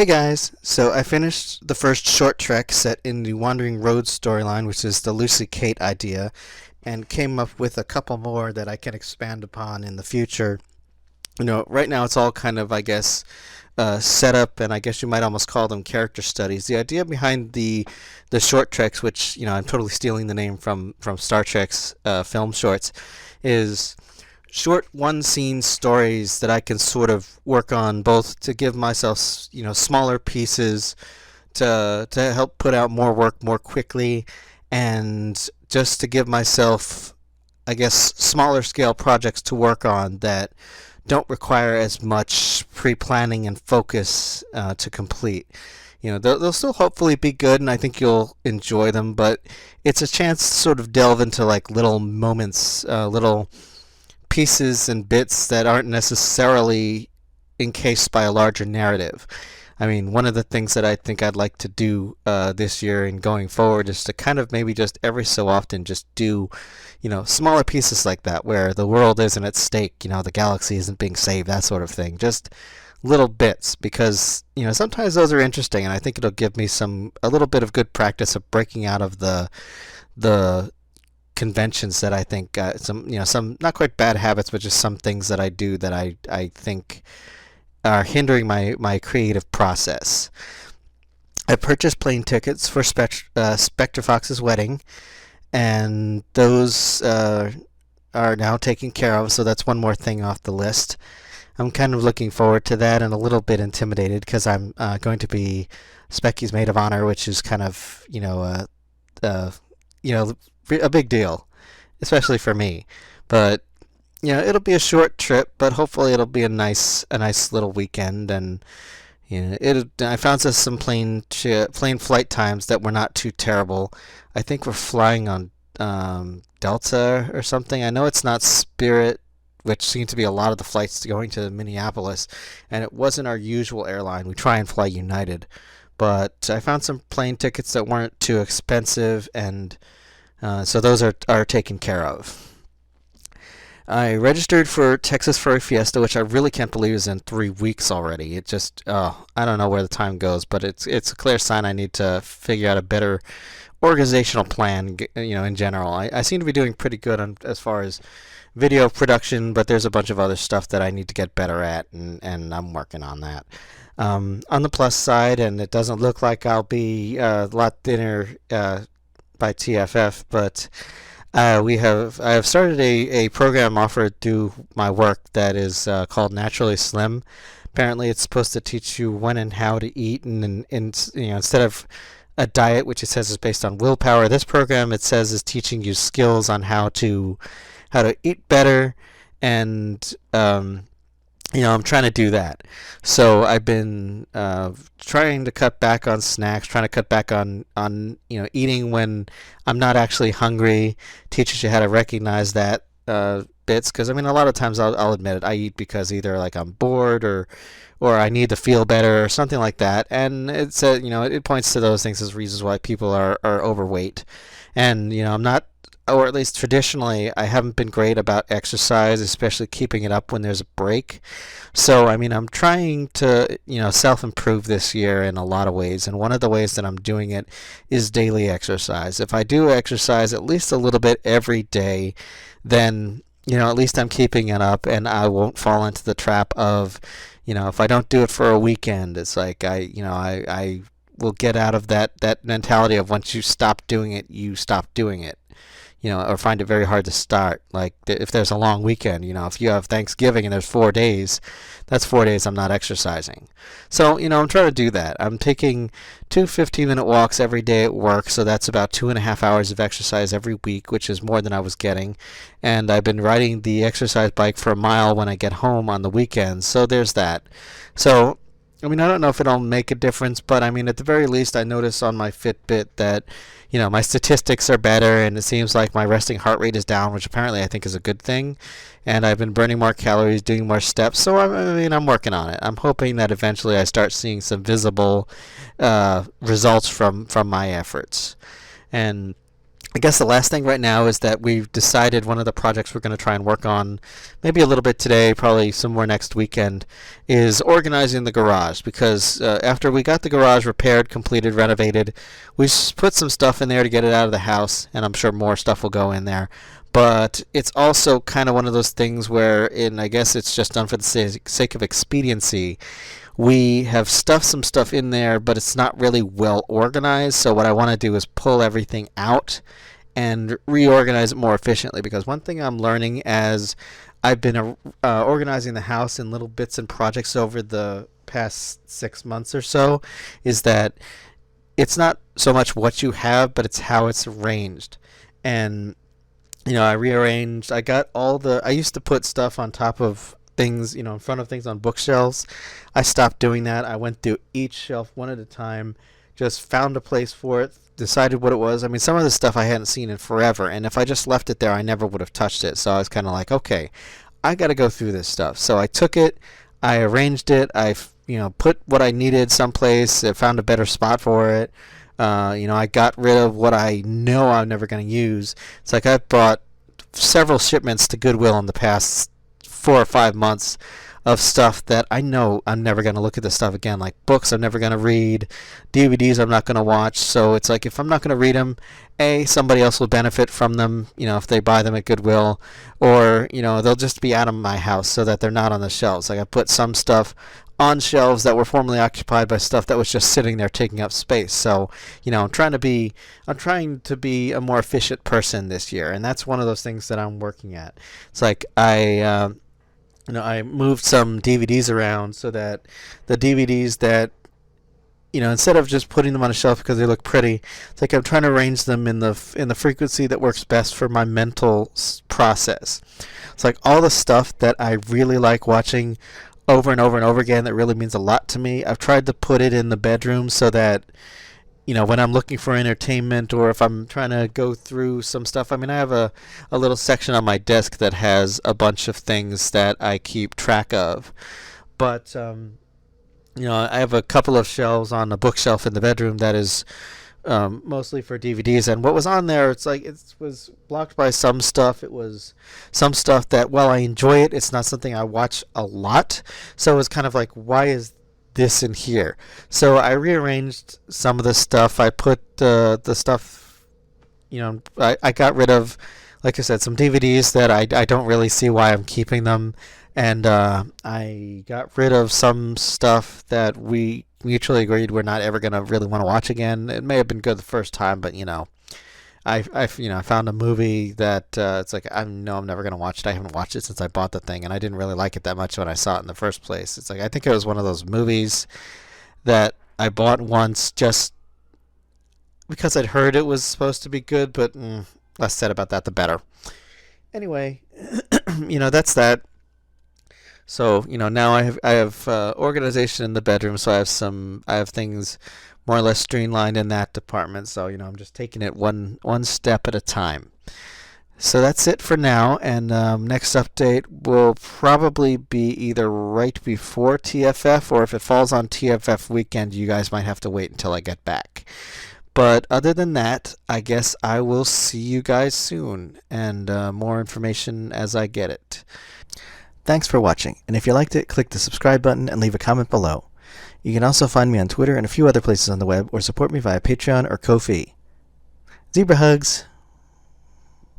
Hey guys, so I finished the first short trek set in the Wandering Road storyline, which is the Lucy Kate idea, and came up with a couple more that I can expand upon in the future. Right now it's all kind of, I guess, set up, and I guess you might almost call them character studies. The idea behind the short treks, which I'm totally stealing the name from Star Trek's film shorts, is short one scene stories that I can sort of work on both to give myself smaller pieces to help put out more work more quickly, and just to give myself, I guess, smaller scale projects to work on that don't require as much pre-planning and focus to complete. They'll still hopefully be good, and I think you'll enjoy them. But it's a chance to sort of delve into like little moments, little pieces and bits that aren't necessarily encased by a larger narrative. I mean, one of the things that I think I'd like to do this year and going forward is to kind of maybe just every so often just do, smaller pieces like that where the world isn't at stake, the galaxy isn't being saved, that sort of thing. Just little bits, because sometimes those are interesting, and I think it'll give me a little bit of good practice of breaking out of the conventions that I think some not quite bad habits, but just some things that I do that I think are hindering my creative process. I purchased plane tickets for Spectrafox's wedding, and those are now taken care of, so that's one more thing off the list. I'm kind of looking forward to that and a little bit intimidated because I'm going to be Specky's maid of honor, which is kind of, a big deal, especially for me. But it'll be a short trip, but hopefully it'll be a nice little weekend. And I found some plane flight times that were not too terrible. I think we're flying on Delta or something. I know it's not Spirit, which seemed to be a lot of the flights going to Minneapolis, and it wasn't our usual airline. We try and fly United, but I found some plane tickets that weren't too expensive, and so those are taken care of. I registered for Texas Furry Fiesta, which I really can't believe is in 3 weeks already. It just, I don't know where the time goes, but it's a clear sign I need to figure out a better organizational plan, in general. I seem to be doing pretty good as far as video production, but there's a bunch of other stuff that I need to get better at, and I'm working on that. On the plus side, and it doesn't look like I'll be a lot thinner by TFF, but I have started a program offered through my work that is called Naturally Slim. Apparently, it's supposed to teach you when and how to eat, and instead of a diet, which it says is based on willpower, this program, it says, is teaching you skills on how to eat better, and I'm trying to do that. So I've been trying to cut back on snacks, trying to cut back on eating when I'm not actually hungry. Teaches you how to recognize that bits, because a lot of times I'll admit it. I eat because either like I'm bored or I need to feel better or something like that, and it's it points to those things as reasons why people are overweight, and I'm not, or at least traditionally, I haven't been great about exercise, especially keeping it up when there's a break. So, I'm trying to, self-improve this year in a lot of ways, and one of the ways that I'm doing it is daily exercise. If I do exercise at least a little bit every day, then, at least I'm keeping it up, and I won't fall into the trap of, if I don't do it for a weekend, it's like I will get out of that mentality of once you stop doing it, you stop doing it. Or find it very hard to start. Like if there's a long weekend, if you have Thanksgiving and there's 4 days, that's 4 days I'm not exercising. So, I'm trying to do that. I'm taking 2 15-minute walks every day at work, so that's about 2.5 hours of exercise every week, which is more than I was getting. And I've been riding the exercise bike for a mile when I get home on the weekends, so there's that. So, I don't know if it'll make a difference, but at the very least, I notice on my Fitbit that, my statistics are better, and it seems like my resting heart rate is down, which apparently I think is a good thing. And I've been burning more calories, doing more steps, so I'm working on it. I'm hoping that eventually I start seeing some visible results from my efforts. And I guess the last thing right now is that we've decided one of the projects we're going to try and work on, maybe a little bit today, probably some more next weekend, is organizing the garage. Because after we got the garage repaired, completed, renovated, we put some stuff in there to get it out of the house, and I'm sure more stuff will go in there. But it's also kind of one of those things where, and I guess it's just done for the sake of expediency, we have stuffed some stuff in there, but it's not really well organized. So what I want to do is pull everything out and reorganize it more efficiently. Because one thing I'm learning as I've been organizing the house in little bits and projects over the past 6 months or so is that it's not so much what you have, but it's how it's arranged. And I rearranged. I got all I used to put stuff on top of things, in front of things on bookshelves. I stopped doing that. I went through each shelf one at a time, just found a place for it, decided what it was. I mean, some of the stuff I hadn't seen in forever, and if I just left it there, I never would have touched it. So I was kind of like, okay, I got to go through this stuff. So I took it, I arranged it, I put what I needed someplace, I found a better spot for it. I got rid of what I know I'm never going to use. It's like I've bought several shipments to Goodwill in the past 4 or 5 months of stuff that I know I'm never going to look at this stuff again. Like books I'm never going to read, DVDs I'm not going to watch. So it's like if I'm not going to read them, somebody else will benefit from them, if they buy them at Goodwill, or, they'll just be out of my house so that they're not on the shelves. Like I put some stuff on shelves that were formerly occupied by stuff that was just sitting there taking up space. So, I'm trying to be a more efficient person this year, and that's one of those things that I'm working at. It's like I moved some DVDs around so that the DVDs that instead of just putting them on a shelf because they look pretty, it's like I'm trying to arrange them in the frequency that works best for my mental process. It's like all the stuff that I really like watching over and over and over again that really means a lot to me. I've tried to put it in the bedroom so that when I'm looking for entertainment or if I'm trying to go through some stuff. I mean, I have a little section on my desk that has a bunch of things that I keep track of. But, I have a couple of shelves on a bookshelf in the bedroom that is mostly for DVDs. And what was on there, it's like it was blocked by some stuff. It was some stuff that, while I enjoy it, it's not something I watch a lot. So it's kind of like, why is this in here? So I rearranged some of the stuff. I put the stuff, I got rid of, like I said, some DVDs that I don't really see why I'm keeping them. And I got rid of some stuff that we mutually agreed we're not ever going to really want to watch again. It may have been good the first time, but I found a movie that it's like I know I'm never gonna watch it. I haven't watched it since I bought the thing, and I didn't really like it that much when I saw it in the first place. It's like I think it was one of those movies that I bought once just because I'd heard it was supposed to be good, but less said about that the better. Anyway, that's that. So now I have organization in the bedroom, so I have things more or less streamlined in that department. So I'm just taking it one step at a time. So that's it for now, and next update will probably be either right before TFF, or if it falls on TFF weekend, you guys might have to wait until I get back. But other than that, I guess I will see you guys soon, and more information as I get it. Thanks for watching, and if you liked it, click the subscribe button and leave a comment below. You can also find me on Twitter and a few other places on the web, or support me via Patreon or Ko-fi. Zebra hugs!